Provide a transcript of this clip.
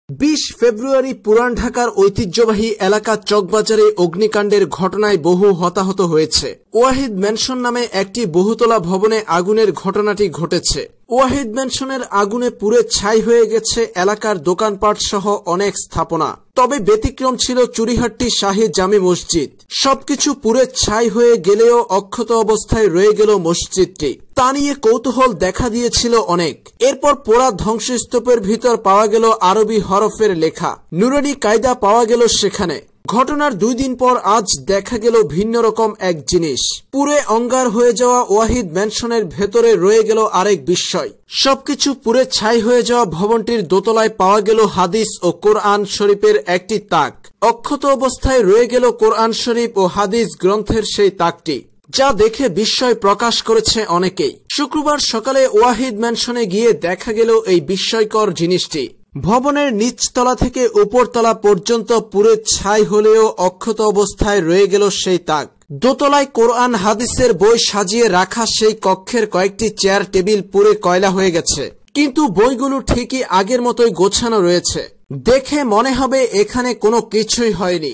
20 ফেব্রুয়ারি পুরান ঢাকার ঐতিহ্যবাহী এলাকা চকবাজারে অগ্নিকাণ্ডের ঘটনায় বহু হতাহত হয়েছে। ওয়াহিদ ম্যানশন নামে একটি বহুতলা ভবনে আগুনের ঘটনাটি ঘটেছে। ওয়াহিদ ম্যানশনের আগুনে পুড়ে ছাই হয়ে গেছে এলাকার দোকানপাট সহ অনেক স্থাপনা। তবে ব্যতিক্রম ছিল চুরিহাট্টি শাহী জামে মসজিদ। সবকিছু পুড়ে ছাই হয়ে গেলেও অক্ষত অবস্থায় রয়ে গেল মসজিদটি। তা নিয়ে কৌতূহল দেখা দিয়েছিল অনেক। এরপর পোড়া ধ্বংসস্তূপের ভিতর পাওয়া গেল আরবি হরফের লেখা, নুরানি কায়দা পাওয়া গেল সেখানে। ঘটনার 2 দিন পর আজ দেখা গেল ভিন্ন রকম এক জিনিস। পুড়ে অঙ্গার হয়ে যাওয়া ওয়াহিদ ম্যানশনের ভেতরে রয়ে গেল আরেক বিস্ময়। সবকিছু পুড়ে ছাই হয়ে যাওয়া ভবনটির দোতলায় পাওয়া গেল হাদিস ও কোরআন শরীফের একটি তাক। অক্ষত অবস্থায় রয়ে গেল কোরআন শরীফ ও হাদিস গ্রন্থের সেই তাকটি, যা দেখে বিস্ময় প্রকাশ করেছে অনেকেই। শুক্রবার সকালে ওয়াহিদ ম্যানশনে গিয়ে দেখা গেল এই বিস্ময়কর জিনিসটি। ভবনের নিচতলা থেকে উপরতলা পর্যন্ত পুড়ে ছাই হলেও অক্ষত অবস্থায় রয়ে গেল সেই তাক। দোতলায় কোরআন হাদিসের বই সাজিয়ে রাখা সেই কক্ষের কয়েকটি চেয়ার টেবিল পুড়ে কয়লা হয়ে গেছে, কিন্তু বইগুলো ঠিকই আগের মতোই গোছানো রয়েছে। দেখে মনে হবে এখানে কোনো কিছুই হয়নি।